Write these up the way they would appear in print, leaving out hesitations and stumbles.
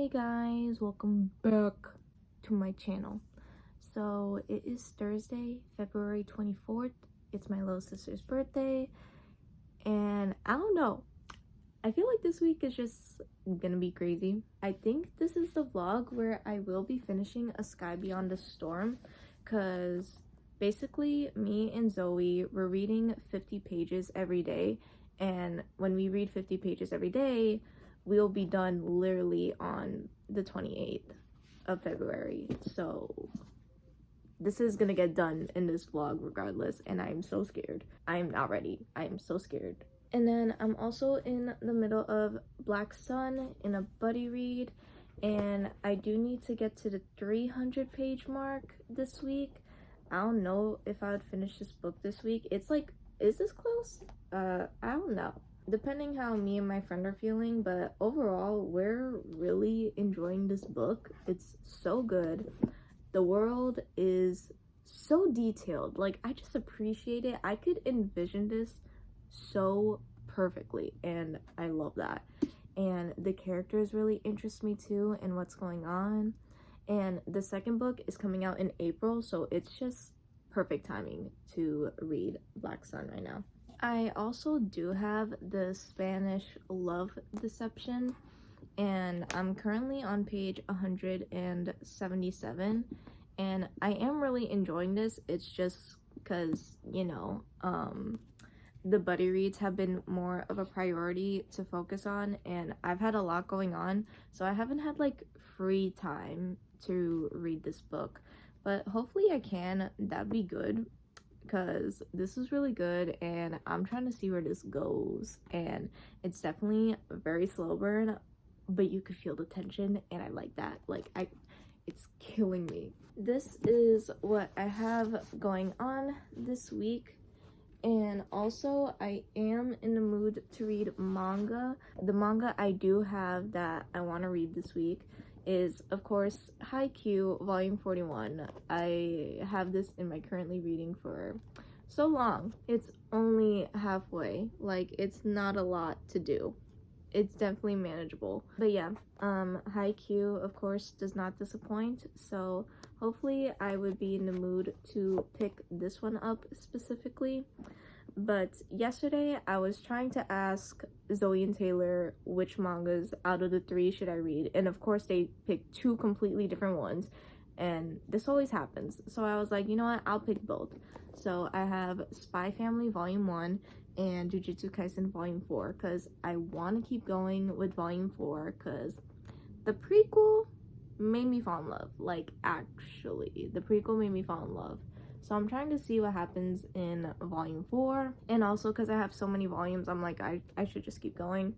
Hey guys, welcome back to my channel. So it is Thursday, February 24th. It's my little sister's birthday, and I don't know, I feel like this week is just gonna be crazy. I think this is the vlog where I will be finishing A Sky Beyond the Storm, because basically me and Zoe were reading 50 pages every day, and when we read 50 pages every day, we'll be done literally on the 28th of February. So this is gonna get done in this vlog regardless, and I'm so scared. I'm not ready. I am so scared. And then I'm also in the middle of Black Sun in a buddy read, and I do need to get to the 300 page mark this week. I don't know if I would finish this book this week. It's like, is this close? I don't know, depending how me and my friend are feeling, but overall we're really enjoying this book. It's so good. The world is so detailed. Like, I just appreciate it. I could envision this so perfectly, and I love that. And the characters really interest me too, and what's going on. And the second book is coming out in April, so it's just perfect timing to read Black Sun right now. I also do have the Spanish Love Deception, and I'm currently on page 177, and I am really enjoying this. It's just because, you know, the buddy reads have been more of a priority to focus on, and I've had a lot going on, so I haven't had like free time to read this book, but hopefully I can. That'd be good, because this is really good and I'm trying to see where this goes. And it's definitely a very slow burn, but you could feel the tension, and I like that. Like, it's killing me. This is what I have going on this week. And also, I am in the mood to read manga. The manga I do have that I want to read this week is, of course, Haikyuu Volume 41. I have this in my currently reading for so long. It's only halfway. Like, it's not a lot to do. It's definitely manageable. But yeah, Haikyuu, of course, does not disappoint. So hopefully I would be in the mood to pick this one up specifically. But yesterday I was trying to ask Zoe and Taylor which mangas out of the three should I read, and of course they picked two completely different ones, and this always happens. So I was like, you know what, I'll pick both. So I have Spy Family Volume 1 and Jiu Jitsu Kaisen Volume 4, because I want to keep going with Volume 4, because the prequel made me fall in love. Like, actually, the prequel made me fall in love. So I'm trying to see what happens in Volume 4, and also because I have so many volumes, I'm like, I should just keep going.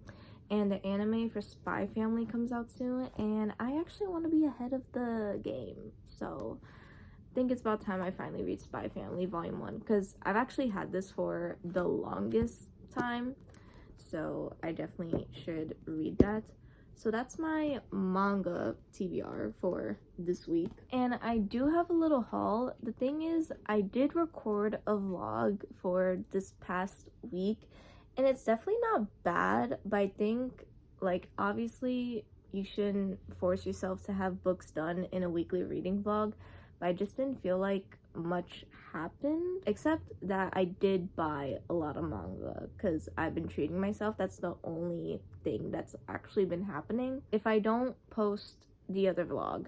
And the anime for Spy Family comes out soon, and I actually want to be ahead of the game. So I think it's about time I finally read Spy Family Volume 1, because I've actually had this for the longest time, so I definitely should read that. So that's my manga TBR for this week. And I do have a little haul. The thing is, I did record a vlog for this past week, and it's definitely not bad, but I think, like, obviously you shouldn't force yourself to have books done in a weekly reading vlog, but I just didn't feel like much happened, except that I did buy a lot of manga because I've been treating myself. That's the only thing that's actually been happening. If I don't post the other vlog,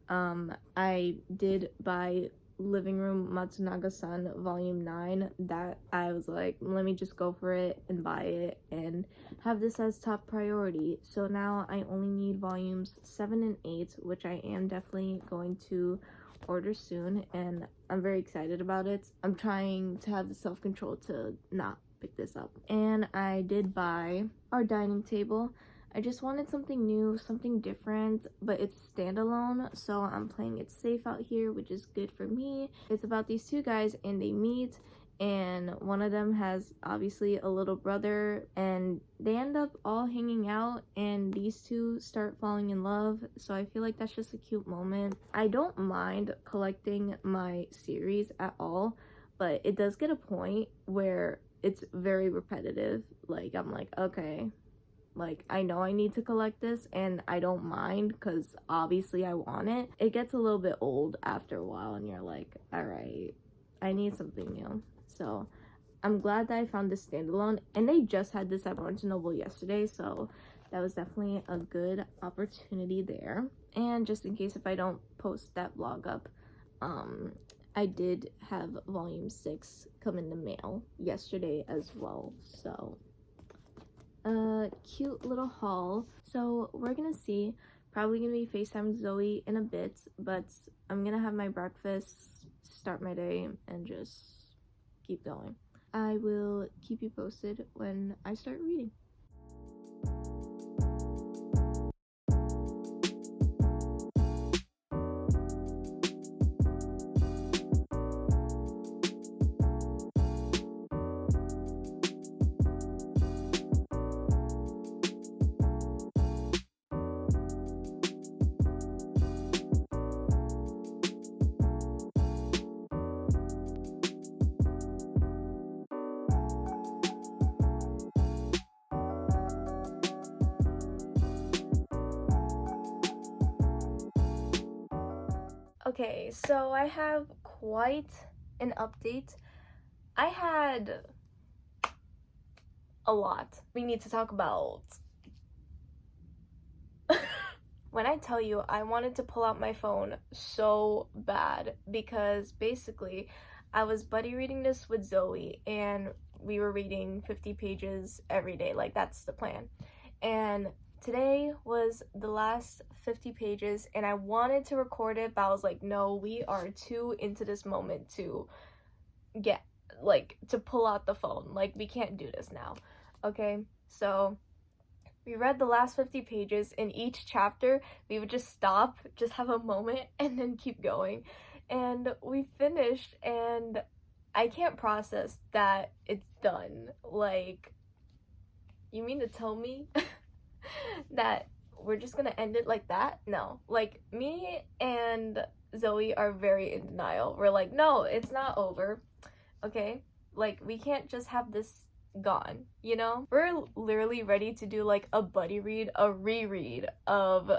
I did buy Living Room Matsunagasan Volume 9. That I was like, let me just go for it and buy it and have this as top priority. So now I only need volumes 7 and 8, which I am definitely going to order soon, and I'm very excited about it. I'm trying to have the self-control to not pick this up. And I did buy our dining table. I just wanted something new, something different, but it's standalone, so I'm playing it safe out here, which is good for me. It's about these two guys, and they meet, and one of them has obviously a little brother, and they end up all hanging out, and these two start falling in love. So I feel like that's just a cute moment. I don't mind collecting my series at all, but it does get a point where it's very repetitive. Like, I'm like, okay, Like, I know I need to collect this, and I don't mind, because obviously I want it. It gets a little bit old after a while, and you're like, alright, I need something new. So I'm glad that I found this standalone, and they just had this at Barnes & Noble yesterday, so that was definitely a good opportunity there. And just in case if I don't post that vlog up, I did have volume 6 come in the mail yesterday as well, so cute little haul. So we're gonna see, probably gonna be FaceTime Zoe in a bit, but I'm gonna have my breakfast, start my day, and just keep going. I will keep you posted when I start reading. Okay, so I have quite an update. I had a lot we need to talk about. When I tell you, I wanted to pull out my phone so bad, because basically I was buddy reading this with Zoe, and we were reading 50 pages every day. Like, that's the plan. And today was the last 50 pages, and I wanted to record it, but I was like, no, we are too into this moment to get, like, to pull out the phone. Like, we can't do this now. Okay, so we read the last 50 pages. In each chapter, we would just stop, just have a moment, and then keep going. And we finished, and I can't process that it's done. Like, you mean to tell me that we're just gonna end it like that? No. Like, me and Zoe are very in denial. We're like, no, it's not over. Okay? Like, we can't just have this gone, you know? We're literally ready to do like a buddy read, a reread of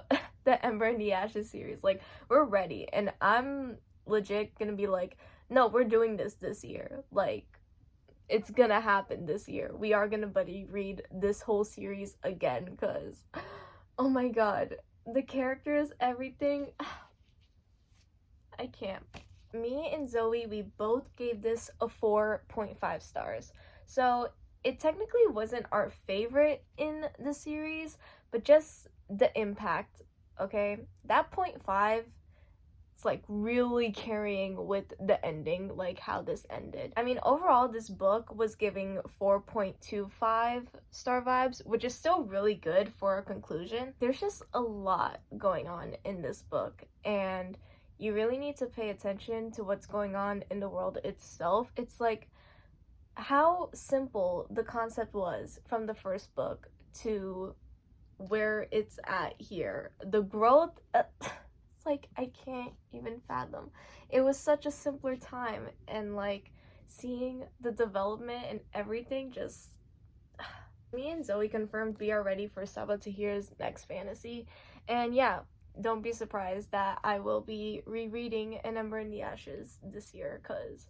the Ember and the Ashes series. Like, we're ready, and I'm legit gonna be like, no, we're doing this year. Like, it's gonna happen this year. We are gonna buddy read this whole series again, because oh my god, the characters, everything, I can't. Me and Zoe, we both gave this a 4.5 stars. So it technically wasn't our favorite in the series, but just the impact, okay? That 0.5, it's like really carrying with the ending, like how this ended. I mean, overall, this book was giving 4.25 star vibes, which is still really good for a conclusion. There's just a lot going on in this book, and you really need to pay attention to what's going on in the world itself. It's like how simple the concept was from the first book to where it's at here. The growth, it's like, I can't even fathom. It was such a simpler time, and like seeing the development and everything, just me and Zoe confirmed we are ready for Saba Tahir's next fantasy. And yeah, don't be surprised that I will be rereading An Ember in the Ashes this year, because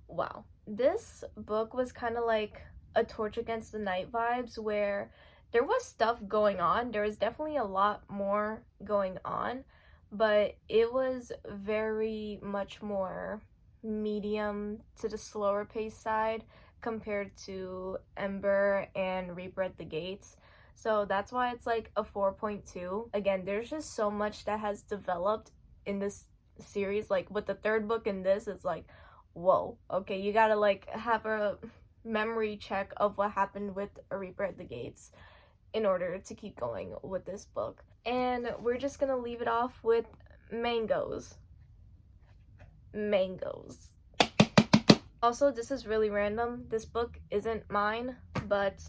wow, this book was kind of like a Torch Against the Night vibes, where there was stuff going on. There was definitely a lot more going on, but it was very much more medium to the slower pace side compared to Ember and Reaper at the Gates. So that's why it's like a 4.2. Again, there's just so much that has developed in this series. Like with the third book and this, it's like, whoa, okay, you gotta like have a memory check of what happened with A Reaper at the Gates in order to keep going with this book. And we're just gonna leave it off with mangoes. Mangoes. Also, this is really random. This book isn't mine, but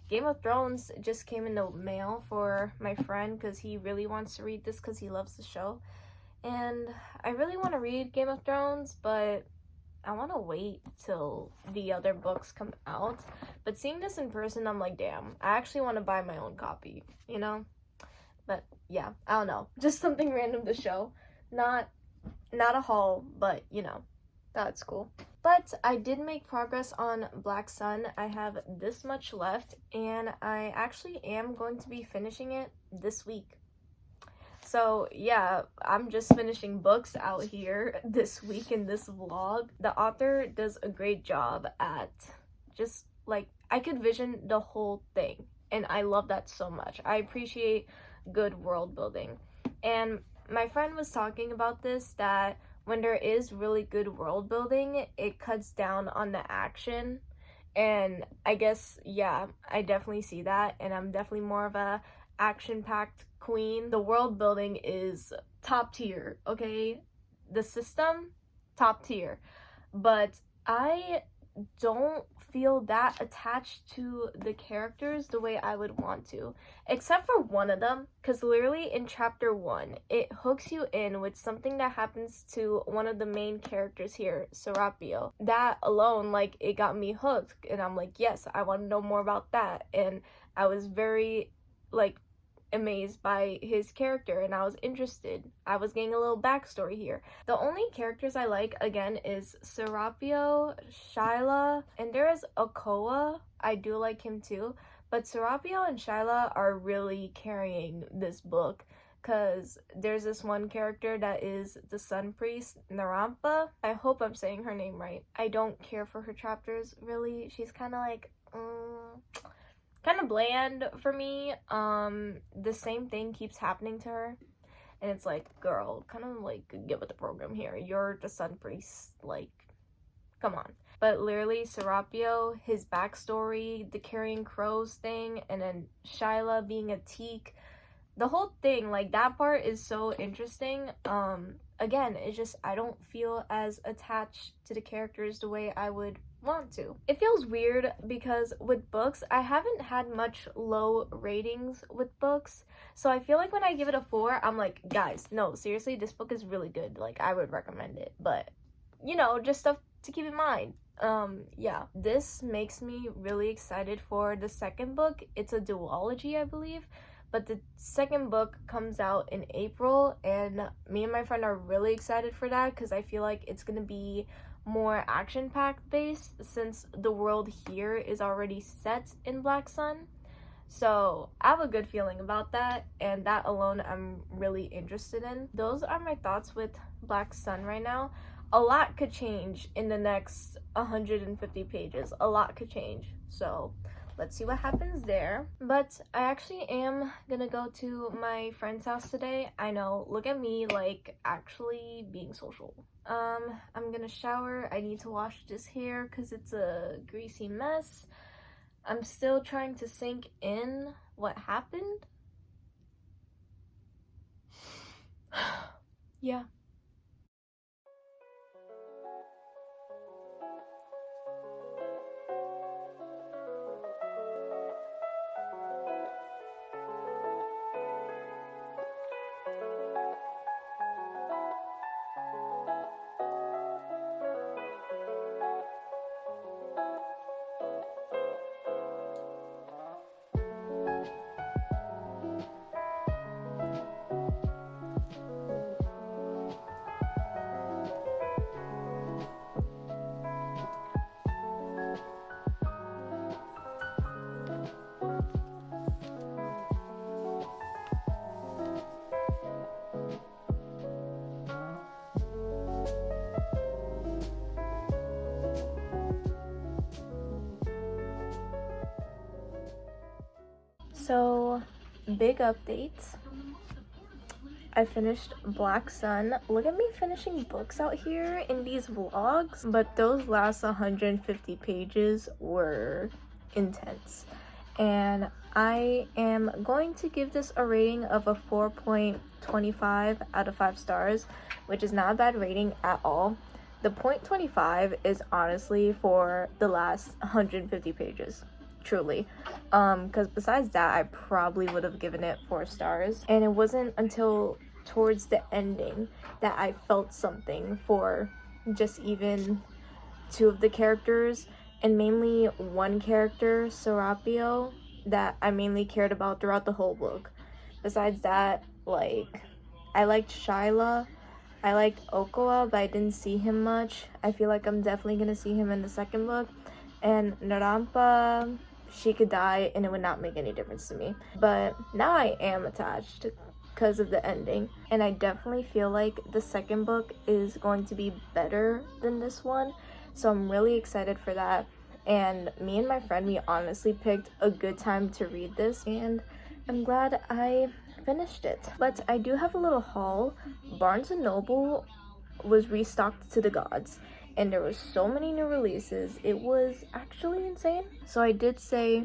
Game of Thrones just came in the mail for my friend, because he really wants to read this because he loves the show. And I really want to read Game of Thrones, but I want to wait till the other books come out. But seeing this in person, I'm like, damn, I actually want to buy my own copy, you know? But yeah, I don't know. Just something random to show. Not a haul, but you know, that's cool. But I did make progress on Black Sun. I have this much left, and I actually am going to be finishing it this week. So yeah, I'm just finishing books out here this week in this vlog. The author does a great job at just like, I could vision the whole thing, and I love that so much. I appreciate good world building. And my friend was talking about this, that when there is really good world building, it cuts down on the action. And I guess, yeah, I definitely see that, and I'm definitely more of a action-packed queen. The world building is top tier, okay? The system, top tier. But I don't feel that attached to the characters the way I would want to, except for one of them, because literally in chapter 1 it hooks you in with something that happens to one of the main characters here, Serapio. That alone, like, it got me hooked, and I'm like, yes, I want to know more about that. And I was very like amazed by his character, and I was interested. I was getting a little backstory here. The only characters I like, again, is Serapio, Shyla, and there is Okoa. I do like him too, but Serapio and Shyla are really carrying this book, because there's this one character that is the Sun Priest, Narampa. I hope I'm saying her name right. I don't care for her chapters, really. She's kind of like, kind of bland for me. The same thing keeps happening to her, and it's like, girl, kind of like get with the program here. You're the Sun Priest, like, come on. But literally, Serapio, his backstory, the carrying crows thing, and then Shyla being a teak, the whole thing, like, that part is so interesting. Again, it's just, I don't feel as attached to the characters the way I would want to. It feels weird because with books, I haven't had much low ratings with books, so I feel like when I give it a 4, I'm like, guys, no, seriously, this book is really good, like, I would recommend it. But, you know, just stuff to keep in mind. Yeah, this makes me really excited for the second book. It's a duology, I believe, but the second book comes out in April, and me and my friend are really excited for that, because I feel like it's gonna be more action-packed based, since the world here is already set in Black Sun. So I have a good feeling about that, and that alone I'm really interested in. Those are my thoughts with Black Sun right now. A lot could change in the next 150 pages. A lot could change. So let's see what happens there. But I actually am gonna go to my friend's house today. I know, look at me, like, actually being social. I'm gonna shower. I need to wash this hair because it's a greasy mess. I'm still trying to sink in what happened. Yeah. So, big updates. I finished Black Sun. Look at me finishing books out here in these vlogs. But those last 150 pages were intense. And I am going to give this a rating of a 4.25 out of 5 stars, which is not a bad rating at all. The 0.25 is honestly for the last 150 pages. Truly, because besides that, I probably would have given it 4 stars, and it wasn't until towards the ending that I felt something for just even two of the characters, and mainly one character, Serapio, that I mainly cared about throughout the whole book. Besides that, like, I liked Shyla, I liked Okoa, but I didn't see him much. I feel like I'm definitely gonna see him in the second book. And Narampa, she could die and it would not make any difference to me. But now I am attached because of the ending. And I definitely feel like the second book is going to be better than this one. So I'm really excited for that. And me and my friend, we honestly picked a good time to read this. And I'm glad I finished it. But I do have a little haul. Barnes & Noble was restocked to the gods, and there was so many new releases. It was actually insane. So I did say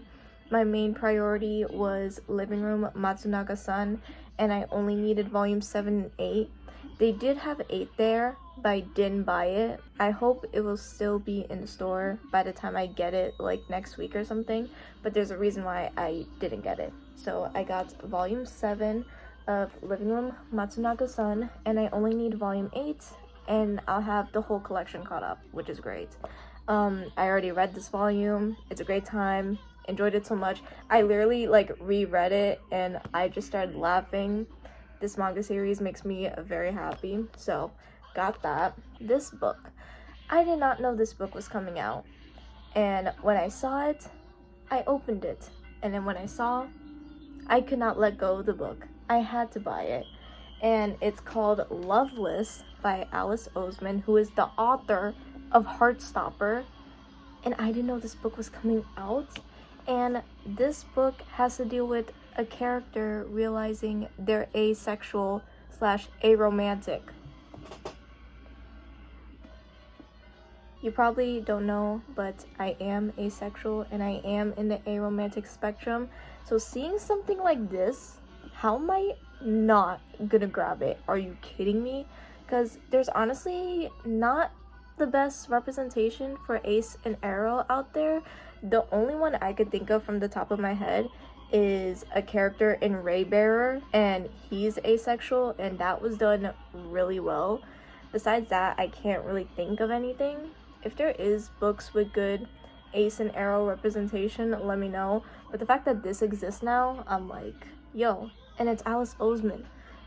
my main priority was Living Room Matsunagasan, and I only needed volume 7 and 8. They did have 8 there, but I didn't buy it. I hope it will still be in the store by the time I get it, like next week or something, but there's a reason why I didn't get it. So I got volume 7 of Living Room Matsunaga-san, and I only need volume 8, and I'll have the whole collection caught up, which is great. I already read this volume. It's a great time. Enjoyed it so much. I literally like reread it and I just started laughing. This manga series makes me very happy, so got that. This book, I did not know this book was coming out, and when I saw it, I opened it, and then when I saw, I could not let go of the book. I had to buy it, and it's called Loveless by Alice Oseman, who is the author of Heartstopper, and I didn't know this book was coming out. And this book has to deal with a character realizing they're asexual / aromantic. You probably don't know, but I am asexual and I am in the aromantic spectrum. So seeing something like this, how am I not gonna grab it? Are you kidding me? Because there's honestly not the best representation for ace and aro out there. The only one I could think of from the top of my head is a character in Raybearer, and he's asexual, and that was done really well. Besides that, I can't really think of anything. If there is books with good ace and aro representation, let me know. But the fact that this exists now, I'm like, yo, and it's Alice Oseman.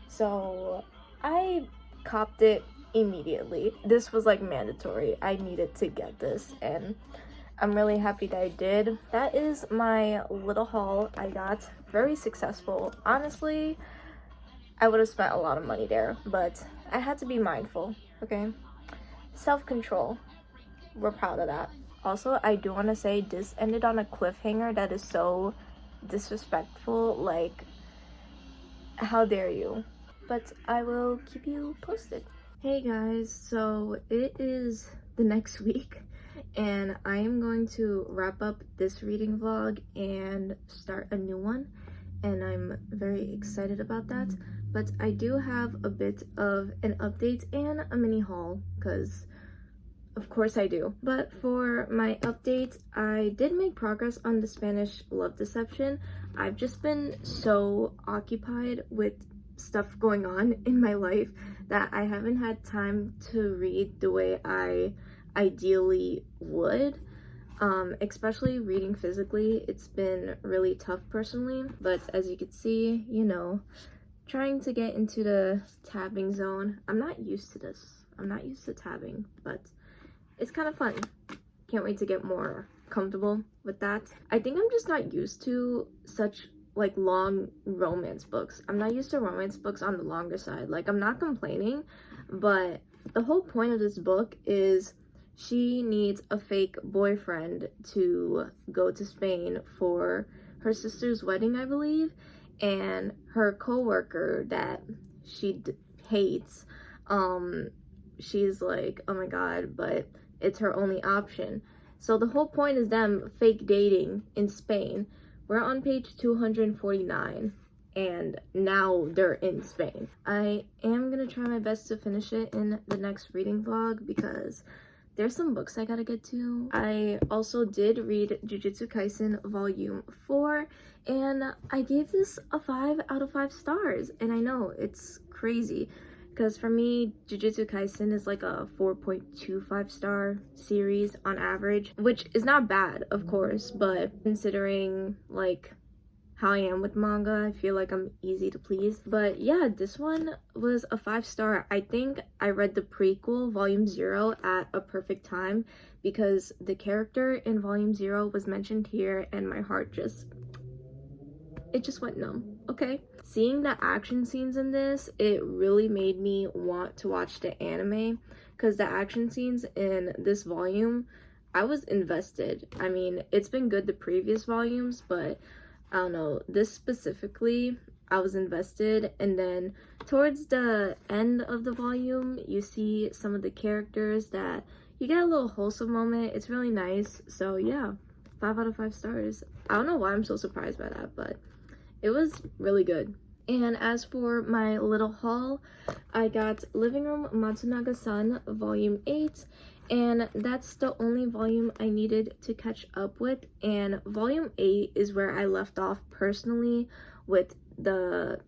So I copped it immediately. This was like mandatory. I needed to get this, and I'm really happy that I did. That is my little haul I got. Very successful. Honestly, I would have spent a lot of money there, but I had to be mindful, okay? Self-control. We're proud of that. Also, I do want to say this ended on a cliffhanger that is so disrespectful. Like, how dare you? But I will keep you posted. Hey guys, so it is the next week, and I am going to wrap up this reading vlog and start a new one, and I'm very excited about that. But I do have a bit of an update and a mini haul, because of course I do. But for my update, I did make progress on the Spanish love deception. I've just been so occupied with stuff going on in my life that I haven't had time to read the way I ideally would. Especially reading physically, it's been really tough personally, but as you can see, you know, trying to get into the tabbing zone. I'm not used to this. I'm not used to tabbing, but it's kind of fun. Can't wait to get more comfortable with that. I think I'm just not used to such like long romance books. I'm not used to romance books on the longer side. Like, I'm not complaining, but the whole point of this book is she needs a fake boyfriend to go to Spain for her sister's wedding, I believe, and her co-worker that she hates, she's like, oh my god, but it's her only option. So the whole point is them fake dating in Spain. We're on page 249, and now they're in Spain. I am gonna try my best to finish it in the next reading vlog because there's some books I gotta get to. I also did read Jiu Jitsu Kaisen volume 4, and I gave this a 5 out of 5 stars. And I know it's crazy because for me, Jiu Jitsu Kaisen is like a 4.25 star series on average, which is not bad, of course, but considering like how I am with manga, I feel like I'm easy to please. But yeah, this one was a 5-star. I think I read the prequel, Volume 0, at a perfect time because the character in Volume 0 was mentioned here and my heart just went numb, okay? Seeing the action scenes in this, it really made me want to watch the anime because the action scenes in this volume, I was invested. I mean, it's been good the previous volumes, but I don't know, this specifically, I was invested. And then towards the end of the volume, you see some of the characters that you get a little wholesome moment. It's really nice. So yeah, 5 out of 5 stars. I don't know why I'm so surprised by that, but it was really good. And as for my little haul, I got Living Room Matsunagasan Volume 8, and that's the only volume I needed to catch up with. And Volume 8 is where I left off personally with the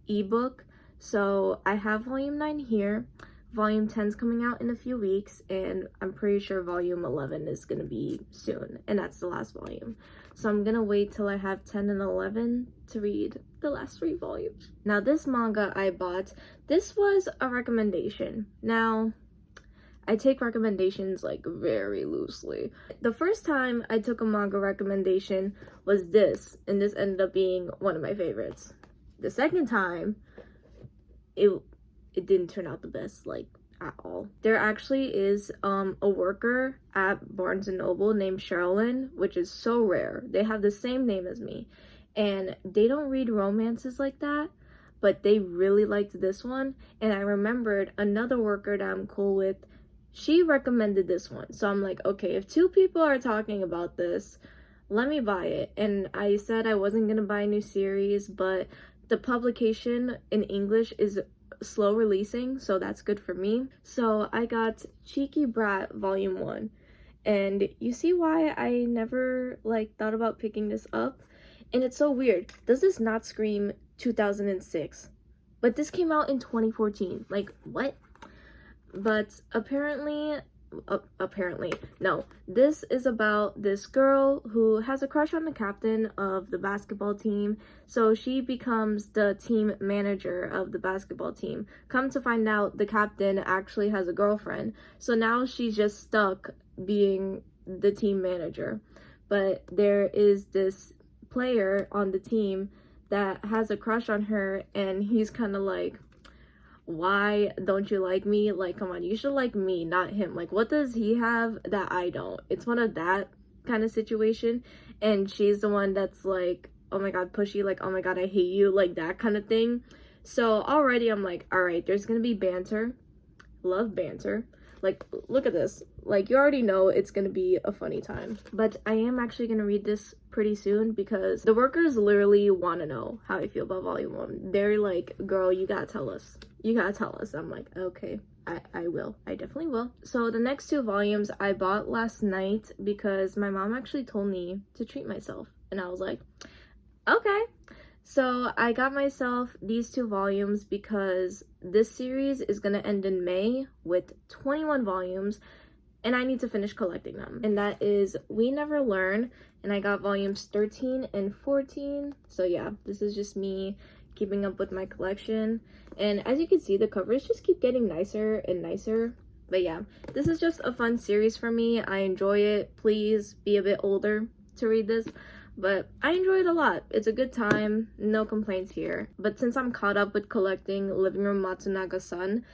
ebook. So I have Volume 9 here. Volume 10 is coming out in a few weeks, and I'm pretty sure Volume 11 is going to be soon, and that's the last volume. So I'm going to wait till I have 10 and 11 to read the last 3 volumes. Now, this manga I bought, this was a recommendation. Now, I take recommendations like very loosely. The first time I took a manga recommendation was this, and this ended up being one of my favorites. The second time, it didn't turn out the best, like, at all. There actually is a worker at Barnes & Noble named Sherilyn, which is so rare. They have the same name as me, and they don't read romances like that, but they really liked this one. And I remembered another worker that I'm cool with, she recommended this one. So I'm like, okay, if 2 people are talking about this, let me buy it. And I said I wasn't gonna buy a new series, but the publication in English is slow releasing, so that's good for me. So I got Cheeky Brat Volume 1, and you see why I never like thought about picking this up. And it's so weird, does this not scream 2006? But this came out in 2014, like what? But apparently no, this is about this girl who has a crush on the captain of the basketball team, so she becomes the team manager of the basketball team. Come to find out, the captain actually has a girlfriend, so now she's just stuck being the team manager. But there is this player on the team that has a crush on her, and he's kind of like, why don't you like me? Like, come on, you should like me, not him. Like, what does he have that I don't? It's one of that kind of situation. And she's the one that's like, oh my god, pushy, like, oh my god, I hate you, like that kind of thing. So already I'm like, all right, there's gonna be banter. Love banter. Like, look at this. Like, you already know it's gonna be a funny time. But I am actually gonna read this pretty soon because the workers literally want to know how I feel about Volume 1. They're like, girl, you gotta tell us. You gotta tell us. I'm like, okay, I will. I definitely will. So the next 2 volumes I bought last night because my mom actually told me to treat myself. And I was like, okay. So I got myself these 2 volumes because this series is gonna end in May with 21 volumes, and I need to finish collecting them. And that is We Never Learn, and I got volumes 13 and 14. So yeah, this is just me keeping up with my collection. And as you can see, the covers just keep getting nicer and nicer. But yeah, this is just a fun series for me. I enjoy it. Please be a bit older to read this. But I enjoy it a lot. It's a good time, no complaints here. But since I'm caught up with collecting Living Room Matsunagasan,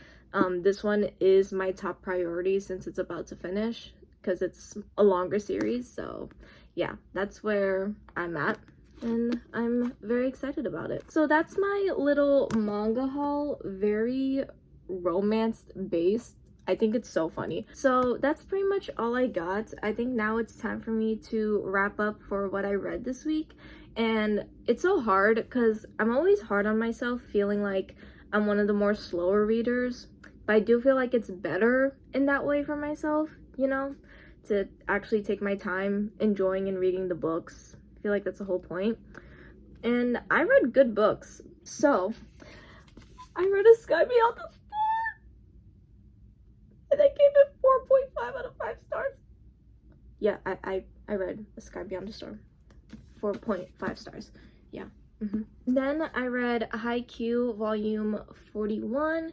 this one is my top priority since it's about to finish because it's a longer series. So yeah, that's where I'm at, and I'm very excited about it. So that's my little manga haul, very romance based. I think it's so funny. So that's pretty much all I got. I think now it's time for me to wrap up for what I read this week. And it's so hard because I'm always hard on myself, feeling like I'm one of the more slower readers. But I do feel like it's better in that way for myself, you know, to actually take my time enjoying and reading the books. I feel like that's the whole point. And I read good books. So I read A Sky Beyond the Stars. yeah, I read A Sky Beyond the Storm. 4.5 stars. Yeah. Then I read Haikyuu Volume 41,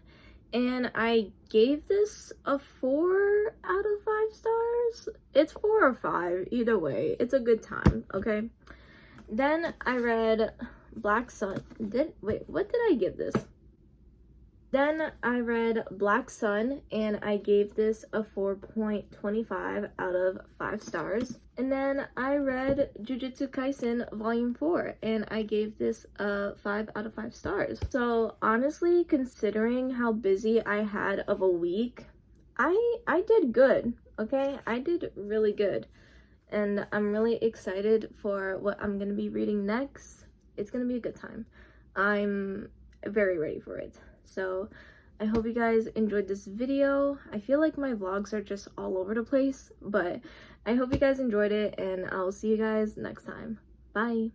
and I gave this a 4 out of 5 stars. It's 4 or 5, either way. It's a good time, okay? Then I read Black Sun. Wait, what did I give this? Then I read Black Sun, and I gave this a 4.25 out of 5 stars. And then I read Jiu Jitsu Kaisen Volume 4, and I gave this a 5 out of 5 stars. So honestly, considering how busy I had of a week, I did good, okay? I did really good. And I'm really excited for what I'm gonna be reading next. It's gonna be a good time. I'm very ready for it. So I hope you guys enjoyed this video. I feel like my vlogs are just all over the place, but I hope you guys enjoyed it, and I'll see you guys next time. Bye!